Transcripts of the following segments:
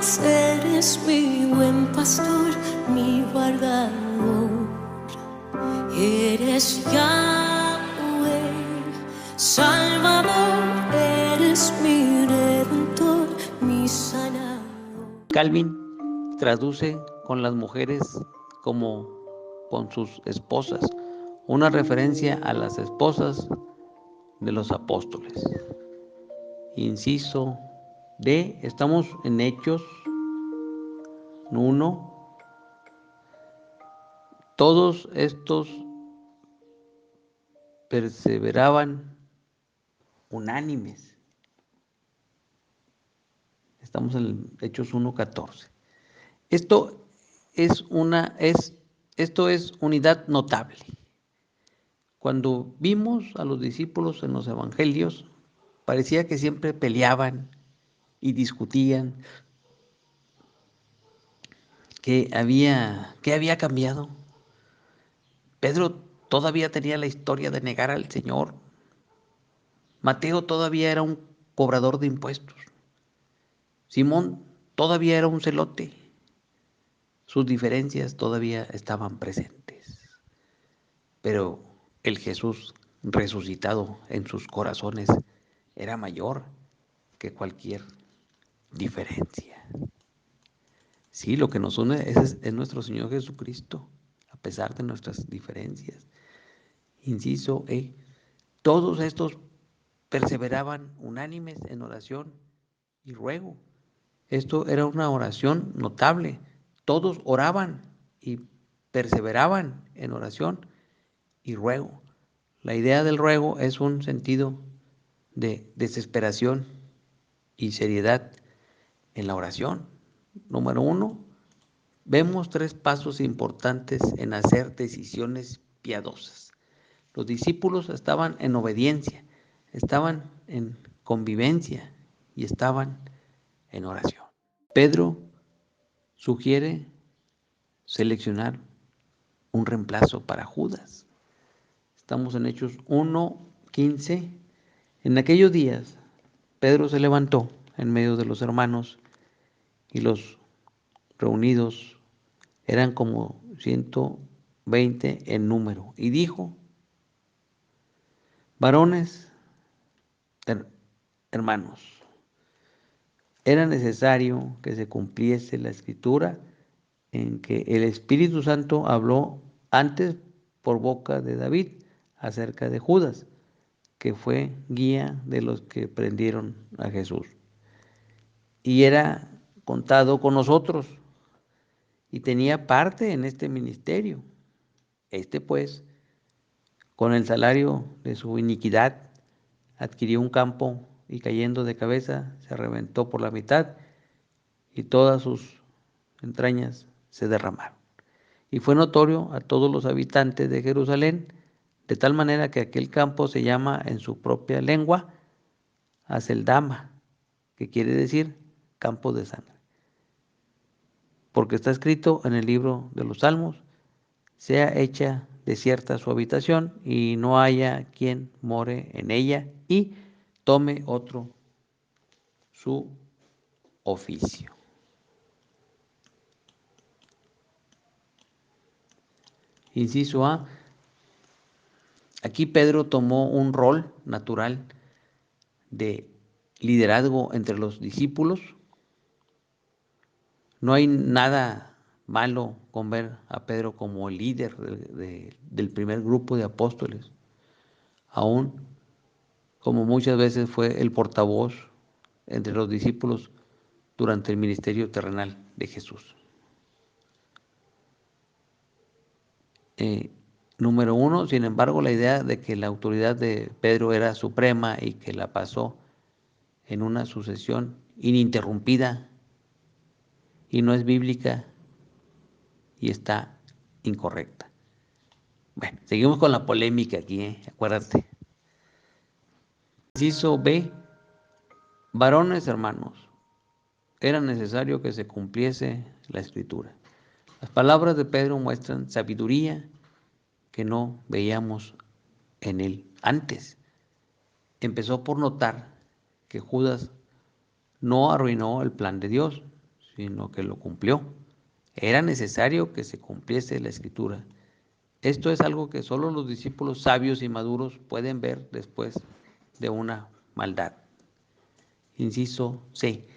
eres mi buen pastor, mi guardador. Eres Yahweh, Salvador, eres mi redentor, mi sanador. Calvin traduce con las mujeres como con sus esposas, una referencia a las esposas de los apóstoles. Inciso D, estamos en Hechos 1. Todos estos perseveraban unánimes. Estamos en Hechos 1:14. Esto es unidad notable. Cuando vimos a los discípulos en los evangelios, parecía que siempre peleaban y discutían. ¿Qué había cambiado? Pedro todavía tenía la historia de negar al Señor. Mateo todavía era un cobrador de impuestos. Simón todavía era un celote. Sus diferencias todavía estaban presentes. Pero el Jesús resucitado en sus corazones era mayor que cualquier diferencia. Sí, lo que nos une es nuestro Señor Jesucristo, a pesar de nuestras diferencias. Inciso E. Todos estos perseveraban unánimes en oración y ruego. Esto era una oración notable. Todos oraban y perseveraban en oración y ruego. La idea del ruego es un sentido de desesperación y seriedad en la oración. Número 1, vemos 3 pasos importantes en hacer decisiones piadosas. Los discípulos estaban en obediencia, estaban en convivencia y estaban en oración. Pedro sugiere seleccionar un reemplazo para Judas. Estamos en Hechos 1:15. En aquellos días, Pedro se levantó en medio de los hermanos y los reunidos eran como 120 en número y dijo: varones, hermanos, era necesario que se cumpliese la escritura en que el Espíritu Santo habló antes por boca de David acerca de Judas, que fue guía de los que prendieron a Jesús. Y era contado con nosotros y tenía parte en este ministerio. Este pues, con el salario de su iniquidad, adquirió un campo y cayendo de cabeza se reventó por la mitad y todas sus entrañas se derramaron. Y fue notorio a todos los habitantes de Jerusalén, de tal manera que aquel campo se llama en su propia lengua Aceldama, que quiere decir campo de sangre. Porque está escrito en el libro de los Salmos: sea hecha desierta su habitación y no haya quien more en ella y tome otro su oficio. Inciso A. Aquí Pedro tomó un rol natural de liderazgo entre los discípulos. No hay nada malo con ver a Pedro como el líder del primer grupo de apóstoles, aún como muchas veces fue el portavoz entre los discípulos durante el ministerio terrenal de Jesús. Número 1, sin embargo, la idea de que la autoridad de Pedro era suprema y que la pasó en una sucesión ininterrumpida y no es bíblica y está incorrecta. Bueno, seguimos con la polémica aquí, acuérdate. Inciso B. Varones hermanos, era necesario que se cumpliese la escritura. Las palabras de Pedro muestran sabiduría que no veíamos en él antes. Empezó por notar que Judas no arruinó el plan de Dios, sino que lo cumplió. Era necesario que se cumpliese la Escritura. Esto es algo que solo los discípulos sabios y maduros pueden ver después de una maldad. Inciso C.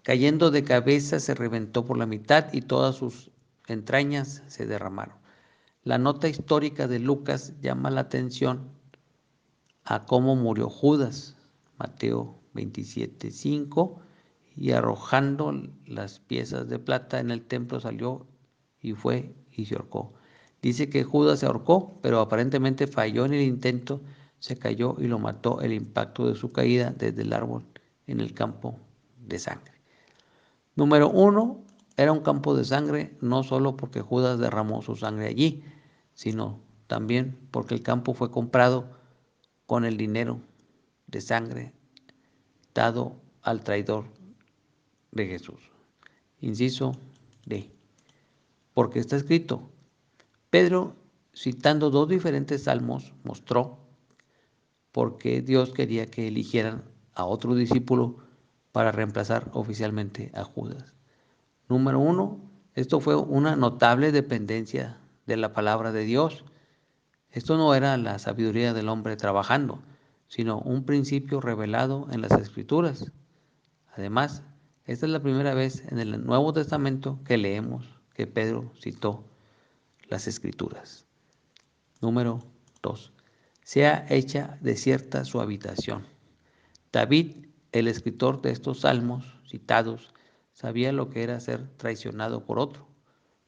Cayendo de cabeza se reventó por la mitad y todas sus entrañas se derramaron. La nota histórica de Lucas llama la atención a cómo murió Judas, Mateo 27:5, y arrojando las piezas de plata en el templo salió y fue y se ahorcó. Dice que Judas se ahorcó, pero aparentemente falló en el intento, se cayó y lo mató el impacto de su caída desde el árbol en el campo de sangre. Número 1, era un campo de sangre no solo porque Judas derramó su sangre allí, sino también porque el campo fue comprado con el dinero de sangre dado al traidor de Jesús. Inciso D. Porque está escrito, Pedro, citando dos diferentes salmos, mostró por qué Dios quería que eligieran a otro discípulo para reemplazar oficialmente a Judas. Número 1, esto fue una notable dependencia de la palabra de Dios. Esto no era la sabiduría del hombre trabajando, sino un principio revelado en las Escrituras. Además, esta es la primera vez en el Nuevo Testamento que leemos que Pedro citó las Escrituras. Número 2. Sea hecha desierta su habitación. David, el escritor de estos salmos citados, sabía lo que era ser traicionado por otro.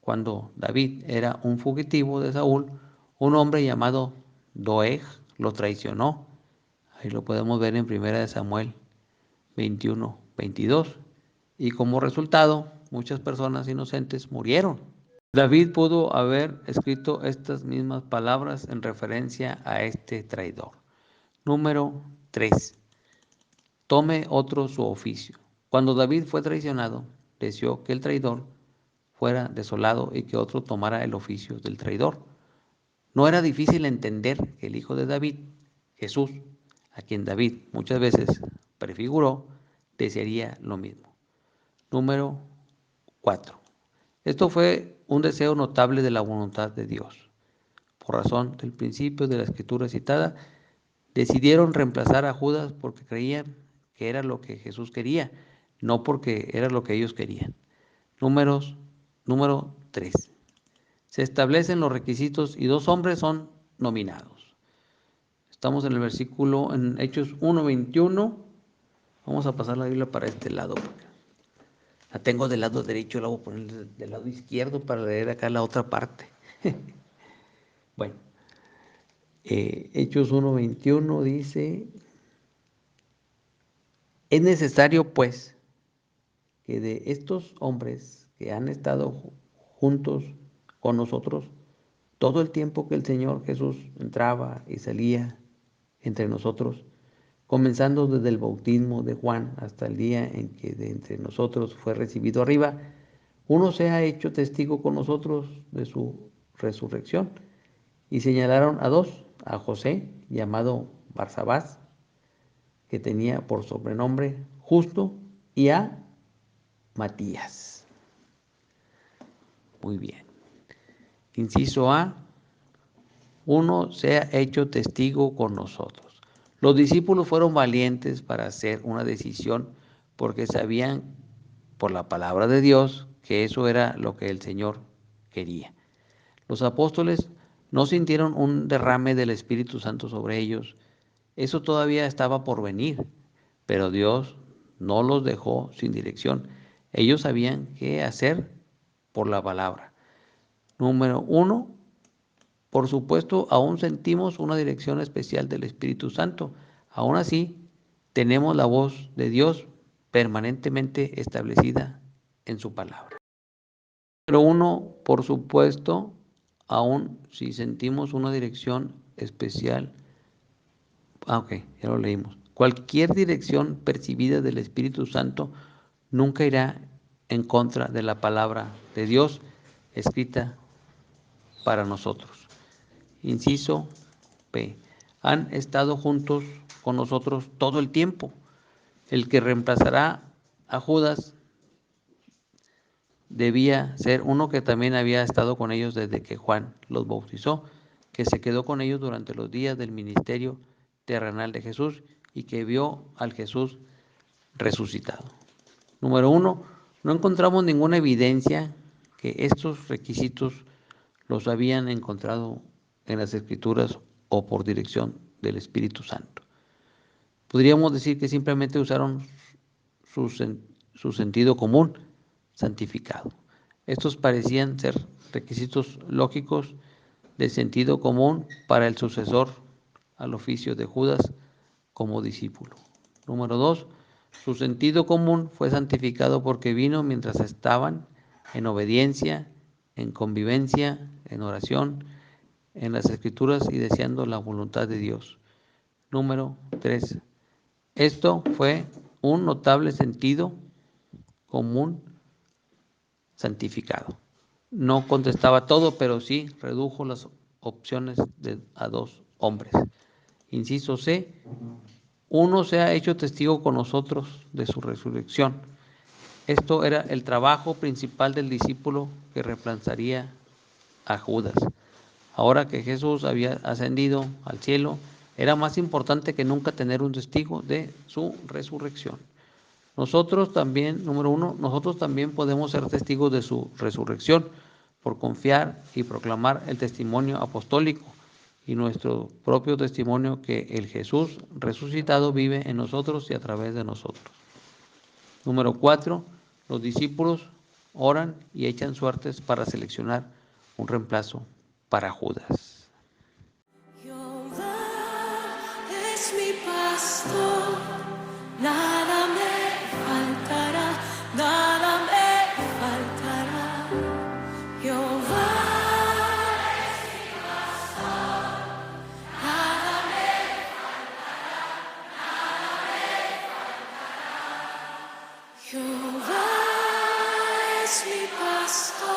Cuando David era un fugitivo de Saúl, un hombre llamado Doeg lo traicionó. Ahí lo podemos ver en 1 Samuel 21:22. Y como resultado, muchas personas inocentes murieron. David pudo haber escrito estas mismas palabras en referencia a este traidor. Número 3. Tome otro su oficio. Cuando David fue traicionado, deseó que el traidor fuera desolado y que otro tomara el oficio del traidor. No era difícil entender que el hijo de David, Jesús, a quien David muchas veces prefiguró, desearía lo mismo. Número 4. Esto fue un deseo notable de la voluntad de Dios. Por razón del principio de la escritura citada, decidieron reemplazar a Judas porque creían que era lo que Jesús quería, no porque era lo que ellos querían. Número 3. Se establecen los requisitos y dos hombres son nominados. Estamos en el versículo, en Hechos 1:21. Vamos a pasar la Biblia para este lado. La tengo del lado derecho, la voy a poner del lado izquierdo para leer acá la otra parte. Bueno, Hechos 1:21 dice, es necesario pues que de estos hombres que han estado juntos con nosotros todo el tiempo que el Señor Jesús entraba y salía entre nosotros, comenzando desde el bautismo de Juan hasta el día en que de entre nosotros fue recibido arriba, uno se ha hecho testigo con nosotros de su resurrección. Y señalaron a dos, a José, llamado Barsabás, que tenía por sobrenombre Justo, y a Matías. Muy bien. Inciso A, uno se ha hecho testigo con nosotros. Los discípulos fueron valientes para hacer una decisión porque sabían por la palabra de Dios que eso era lo que el Señor quería. Los apóstoles no sintieron un derrame del Espíritu Santo sobre ellos. Eso todavía estaba por venir, pero Dios no los dejó sin dirección. Ellos sabían qué hacer por la palabra. Número 1, por supuesto, aún sentimos una dirección especial del Espíritu Santo. Aún así, tenemos la voz de Dios permanentemente establecida en su palabra. Número 1, por supuesto, aún si sentimos una dirección especial. Ok, ya lo leímos. Cualquier dirección percibida del Espíritu Santo nunca irá en contra de la palabra de Dios escrita para nosotros. Inciso P. Han estado juntos con nosotros todo el tiempo. El que reemplazará a Judas debía ser uno que también había estado con ellos desde que Juan los bautizó, que se quedó con ellos durante los días del ministerio terrenal de Jesús y que vio al Jesús resucitado. Número 1, no encontramos ninguna evidencia que estos requisitos los habían encontrado en las Escrituras o por dirección del Espíritu Santo. Podríamos decir que simplemente usaron su sentido común santificado. Estos parecían ser requisitos lógicos de sentido común para el sucesor al oficio de Judas como discípulo. Número 2, su sentido común fue santificado porque vino mientras estaban en obediencia, en convivencia, en oración, en las Escrituras y deseando la voluntad de Dios. Número 3, esto fue un notable sentido común santificado. No contestaba todo, pero sí redujo las opciones a 2 hombres. Inciso C, uno se ha hecho testigo con nosotros de su resurrección. Esto era el trabajo principal del discípulo que reemplazaría a Judas. Ahora que Jesús había ascendido al cielo, era más importante que nunca tener un testigo de su resurrección. Nosotros también, número 1, nosotros también podemos ser testigos de su resurrección por confiar y proclamar el testimonio apostólico y nuestro propio testimonio que el Jesús resucitado vive en nosotros y a través de nosotros. Número 4, los discípulos oran y echan suertes para seleccionar un reemplazo para Judas. Jehová es mi pastor, nada me faltará, nada me faltará. Jehová es mi pastor, nada me faltará, nada me faltará. Jehová es mi pastor.